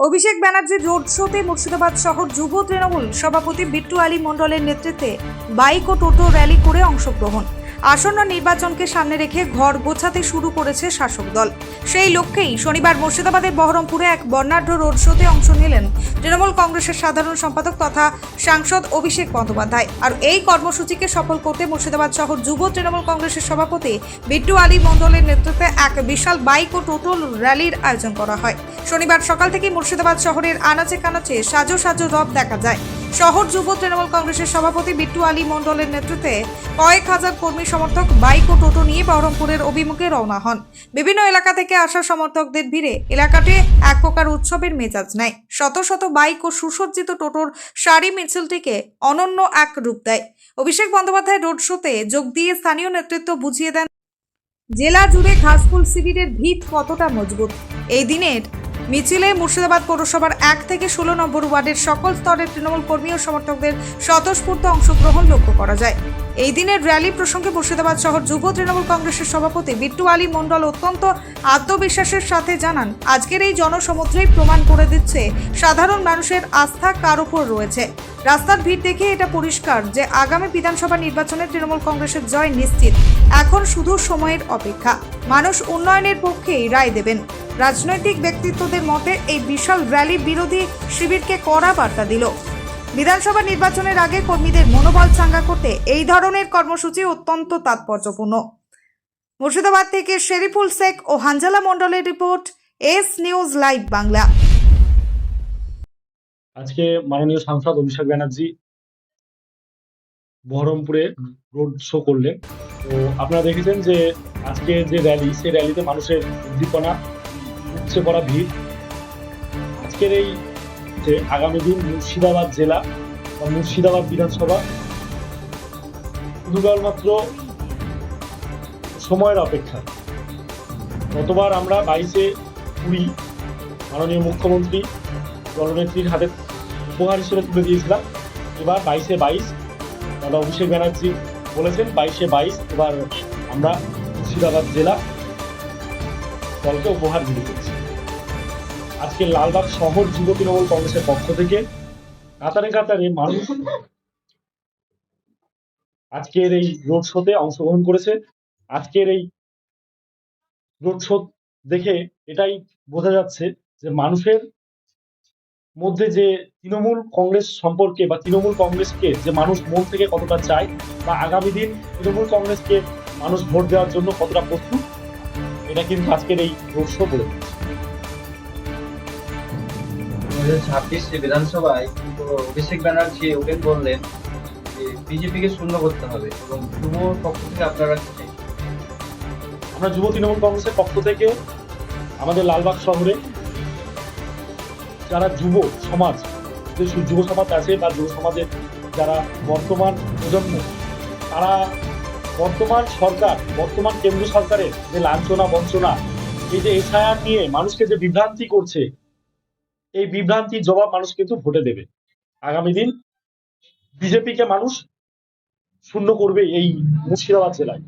অভিষেক ব্যানার্জির রোড শোতে মুর্শিদাবাদ শহর যুব তৃণমূল সভাপতি বিট্টু আলী মণ্ডলের নেতৃত্বে বাইক ও টোটো র্যালি করে অংশগ্রহণ। আসন্ন নির্বাচনকে সামনে রেখে ঘর গোছাতে শুরু করেছে শাসক দল। সেই লক্ষ্যেই শনিবার মুর্শিদাবাদের বহরমপুরে এক বর্ণাঢ্য রোড শোতে অংশ নিলেন তৃণমূল কংগ্রেসের সাধারণ সম্পাদক তথা সাংসদ অভিষেক বন্দ্যোপাধ্যায়। আর এই কর্মসূচিকে সফল করতে মুর্শিদাবাদ শহর যুব তৃণমূল কংগ্রেসের সভাপতি বিট্টু আলী মণ্ডলের নেতৃত্বে এক বিশাল বাইক ও টোটো র্যালির আয়োজন করা হয়। শনিবার সকাল থেকে মুর্শিদাবাদ শহরের আনাচে কানাচে সাজো সাজো রব দেখা যায়। শহর যুব তৃণমূল কংগ্রেসের সভাপতি বিট্টু আলী মণ্ডলের নেতৃত্বে কয়েক হাজার কর্মী সমর্থক বাইক ও টোটো নিয়ে বহরমপুরের অভিমুখে রওনা হন। বিভিন্ন এলাকা থেকে আসা সমর্থকদের ভিড়ে এলাকাটি এক প্রকার উৎসবের মেজাজ নেয়। শত শত বাইক ও সুসজ্জিত টোটোর সারি মিছিলটিকে অনন্য এক রূপ দেয়। অভিষেক বন্দ্যোপাধ্যায় রোড শোতে যোগ দিয়ে স্থানীয় নেতৃত্ব বুঝিয়ে দেন জেলা জুড়ে ঘাসফুল শিবিরের ভিত কতটা মজবুত। এই দিনের মিছিলে মুর্শিদাবাদ পৌরসভার 1 থেকে 16 নম্বর ওয়ার্ডের সকল স্তরের তৃণমূল কর্মী ও সমর্থকদের স্বতঃস্ফূর্ত অংশগ্রহণ লক্ষ্য করা যায়। এই দিনের র্যালি প্রসঙ্গে মুর্শিদাবাদ শহর যুব তৃণমূল কংগ্রেসের সভাপতি বিট্টু আলী মণ্ডল অত্যন্ত আত্মবিশ্বাসের সাথে জানান, আজকের এই জনসমুদ্রেই প্রমাণ করে দিচ্ছে সাধারণ মানুষের আস্থা কার উপর রয়েছে। রাস্তার ভিড় দেখে এটা পরিষ্কার যে আগামী বিধানসভা নির্বাচনে তৃণমূল কংগ্রেসের জয় নিশ্চিত। এখন শুধু সময়ের অপেক্ষা। মানুষ উন্নয়নের পক্ষেই রায় দেবেন। রাজনৈতিক ব্যক্তিত্বদের মতে এই বিশাল র্যালি বিরোধী শিবিরকে কড়া বার্তা দিল। বিধানসভা নির্বাচনের আগে কর্মীদের মনোবল চাঙ্গা করতে এই ধরনের কর্মসূচি অত্যন্ত তাৎপর্যপূর্ণ। মুর্শিদাবাদ থেকে শেরিফুল শেখ ও হানজালা মণ্ডলের report, S news live Bangla. আজকে মাননীয় সাংসদ অভিষেক ব্যানার্জি বহরমপুরে রোড শো করলেন। তো আপনারা দেখেছেন যে আজকে যে র্যালি, সেই র্যালিতে মানুষের উদ্দীপনা, উপচে পড়া ভিড়। আজকের এই যে আগামী দিন মুর্শিদাবাদ জেলা বা মুর্শিদাবাদ বিধানসভা শুধু কেবলমাত্র সময়ের অপেক্ষা। গতবার আমরা 22-এ কুড়ি মাননীয় মুখ্যমন্ত্রী জননেত্রীর হাতে উপহার হিসেবে তুলে দিয়েছিলাম। এবার 22-এ 22 দাদা অভিষেক ব্যানার্জি বলেছেন 22-এ 22 এবার আমরা মুর্শিদাবাদ জেলা দলকে উপহার দিতে পেরেছি। আজকে লালবাগ শহর যুব তৃণমূল কংগ্রেসের পক্ষ থেকে কাতারে কাতারে মানুষ আজকের এই রোড শোতে অংশগ্রহণ করেছে। আজকের এই রোড শো দেখে এটাই বোঝা যাচ্ছে যে মানুষের মধ্যে যে তৃণমূল কংগ্রেস সম্পর্কে বা তৃণমূল কংগ্রেসকে যে মানুষ মন থেকে কতটা চায় বা আগামী দিন তৃণমূল কংগ্রেসকে মানুষ ভোট দেওয়ার জন্য কতটা প্রস্তুত, এটা কিন্তু আজকের এই রোড শো বলে দিচ্ছে। 2026 বিধানসভায় তো অভিষেক ব্যানার্জি ওপেন বললেন যে বিজেপিকে শূন্য করতে হবে এবং যুব পক্ষ থেকে আপনারা কি চাই? আমরা যুব তৃণমূল কংগ্রেসের পক্ষ থেকে আমাদের লালবাগ শহরে যারা যুব সমাজ, যে যুব সমাজ আছে বা যুব সমাজের যারা বর্তমান প্রজন্ম, তারা বর্তমান সরকার, বর্তমান কেন্দ্র সরকারের যে লাঞ্ছনা বঞ্চনা, এই যে এসআইআর নিয়ে মানুষকে যে বিভ্রান্তি করছে, এই বিভ্রান্তির জবাব মানুষ কিন্তু ভোটে দেবে। আগামী দিন বিজেপিকে মানুষ শূন্য করবে এই মুর্শিদাবাদ জেলায়।